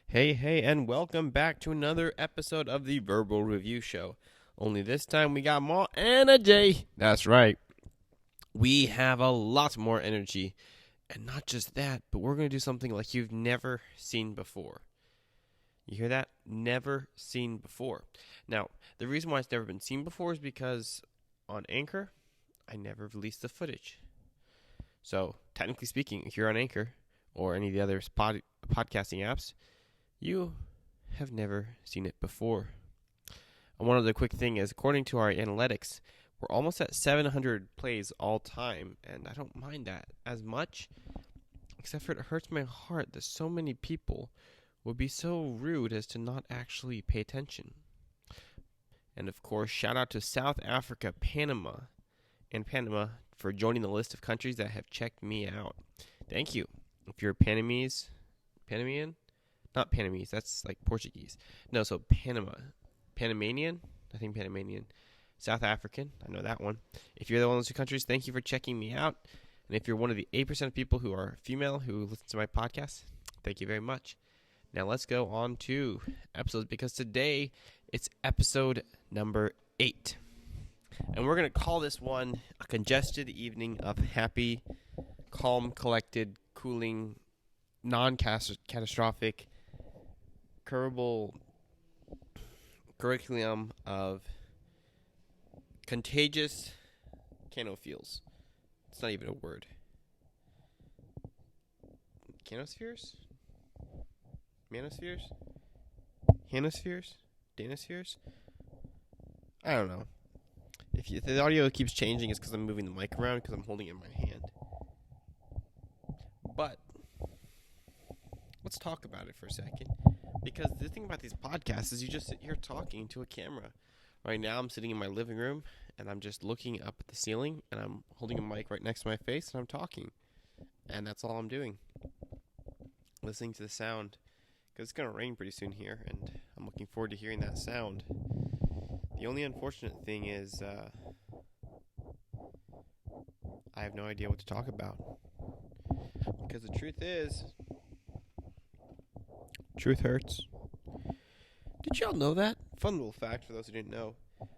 Hey, and welcome back to another episode of the Verbal Review Show. Only this time we got more energy. That's right. We have a lot more energy. And not just that, but we're going to do something like you've never seen before. You hear that? Never seen before. Now, the reason why it's never been seen before is because on Anchor, I never released the footage. So, technically speaking, if you're on Anchor or any of the other podcasting apps, you have never seen it before. And one other quick thing is, according to our analytics, we're almost at 700 plays all time, and I don't mind that as much, except for it hurts my heart that so many people would be so rude as to not actually pay attention. And of course, shout out to South Africa, Panama for joining the list of countries that have checked me out. Thank you. If you're Panamanian? Not Panamese, that's like Portuguese. No, so Panamanian? I think Panamanian. South African, I know that one. If you're one of those two countries, thank you for checking me out. And if you're one of the 8% of people who are female who listen to my podcast, thank you very much. Now let's go on to episodes, because today it's episode number 8. And we're going to call this one a congested evening of happy, calm, collected, cooling, non-catastrophic, curable curriculum of contagious canophiles. It's not even a word. Canospheres? Manospheres? Hanospheres? Danospheres? I don't know. If the audio keeps changing, it's because I'm moving the mic around because I'm holding it in my hand. But let's talk about it for a second. Because the thing about these podcasts is you just sit here talking to a camera. Right now I'm sitting in my living room and I'm just looking up at the ceiling and I'm holding a mic right next to my face and I'm talking. And that's all I'm doing. Listening to the sound. Because it's going to rain pretty soon here and I'm looking forward to hearing that sound. The only unfortunate thing is I have no idea what to talk about. Because the truth is, truth hurts. Did y'all know that? Fun little fact for those who didn't know.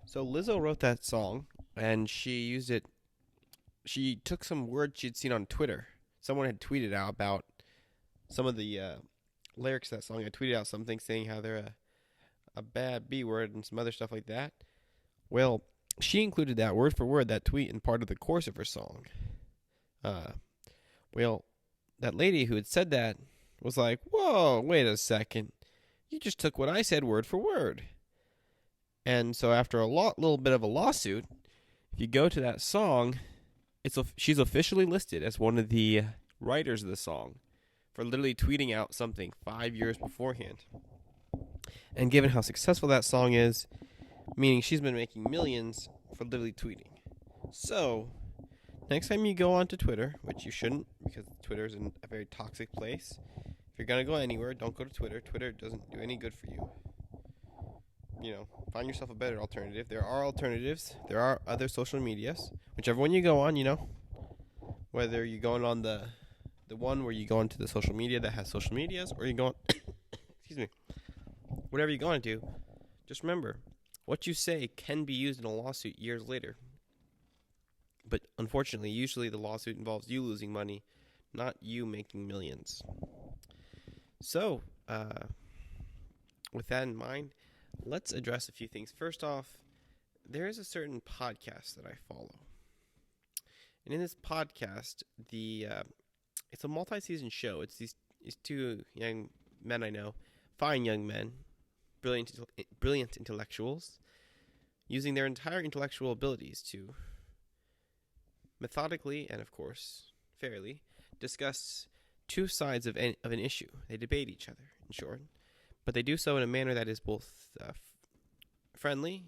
So Lizzo wrote that song, and she used it. She took some words she'd seen on Twitter. Someone had tweeted out about some of the lyrics of that song. I tweeted out something saying how they're a bad B word and some other stuff like that. Well, she included that word for word, that tweet, in part of the chorus of her song. Well, that lady who had said that was like, whoa, wait a second. You just took what I said word for word. And so after a little bit of a lawsuit, if you go to that song, she's officially listed as one of the writers of the song for literally tweeting out something 5 years beforehand. And given how successful that song is, meaning she's been making millions for literally tweeting. So, next time you go onto Twitter, which you shouldn't because Twitter is a very toxic place. If you're going to go anywhere, don't go to Twitter. Twitter doesn't do any good for you. You know, find yourself a better alternative. There are alternatives. There are other social medias. Whichever one you go on, you know. Whether you're going on the one where you go into the social media that has social medias, or you go on, excuse me, whatever you're going to, just remember, what you say can be used in a lawsuit years later. But unfortunately, usually the lawsuit involves you losing money, not you making millions. So, with that in mind, let's address a few things. First off, there is a certain podcast that I follow. And in this podcast, it's a multi-season show. It's these two young men I know, fine young men, brilliant intellectuals, using their entire intellectual abilities to methodically and, of course, fairly discuss two sides of an issue. They debate each other, in short, but they do so in a manner that is both friendly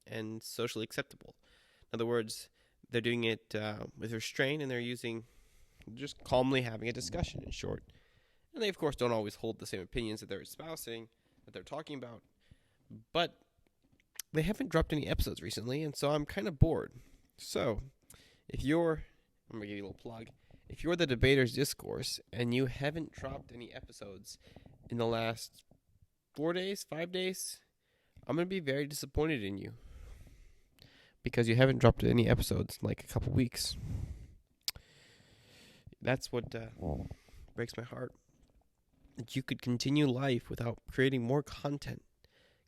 and socially acceptable. In other words, they're doing it with restraint, and they're just calmly having a discussion, in short. And they, of course, don't always hold the same opinions that they're espousing, that they're talking about, but they haven't dropped any episodes recently, and so I'm kind of bored. So, I'm going to give you a little plug. If you're the Debaters Discourse and you haven't dropped any episodes in the last 4 days, 5 days, I'm going to be very disappointed in you. Because you haven't dropped any episodes in like a couple weeks. That's what breaks my heart. That you could continue life without creating more content.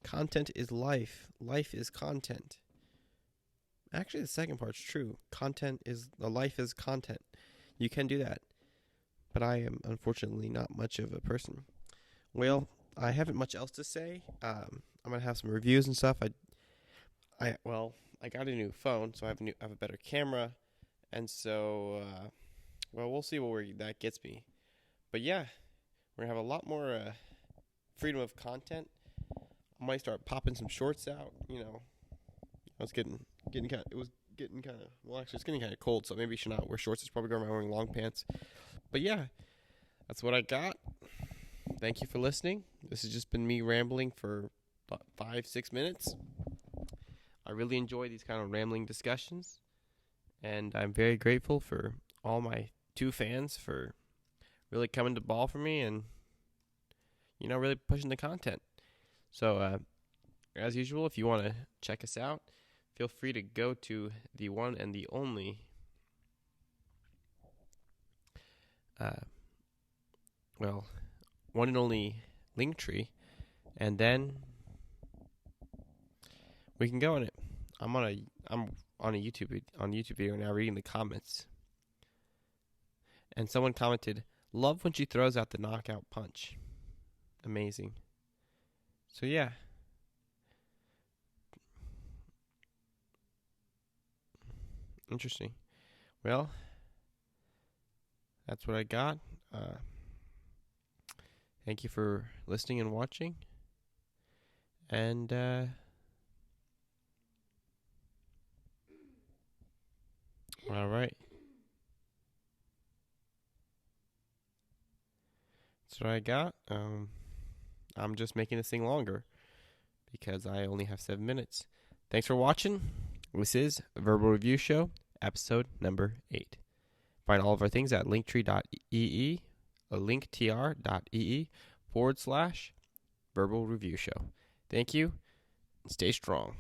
Content is life. Life is content. Actually, the second part's true. Life is content. You can do that. But I am unfortunately not much of a person. Well, I haven't much else to say. I'm gonna have some reviews and stuff. I got a new phone, so I have a better camera, and so we'll see where that gets me. But yeah, we're gonna have a lot more freedom of content. I might start popping some shorts out. It's getting kind of cold, so maybe I should not wear shorts. It's probably going around wearing long pants. But yeah, that's what I got. Thank you for listening. This has just been me rambling for about 5-6 minutes. I really enjoy these kind of rambling discussions, and I'm very grateful for all my 2 fans for really coming to ball for me and, really pushing the content. So, as usual, if you want to check us out, feel free to go to the one and the only one and only Linktree, and then we can go on it. I'm on a YouTube video now, reading the comments, and someone commented, "Love when she throws out the knockout punch." Amazing. So yeah. Interesting. Well, that's what I got. Thank you for listening and watching. And all right. That's what I got. I'm just making this thing longer because I only have 7 minutes. Thanks for watching. This is Verbal Review Show, episode number 8. Find all of our things at linktr.ee /Verbal Review Show. Thank you, and stay strong.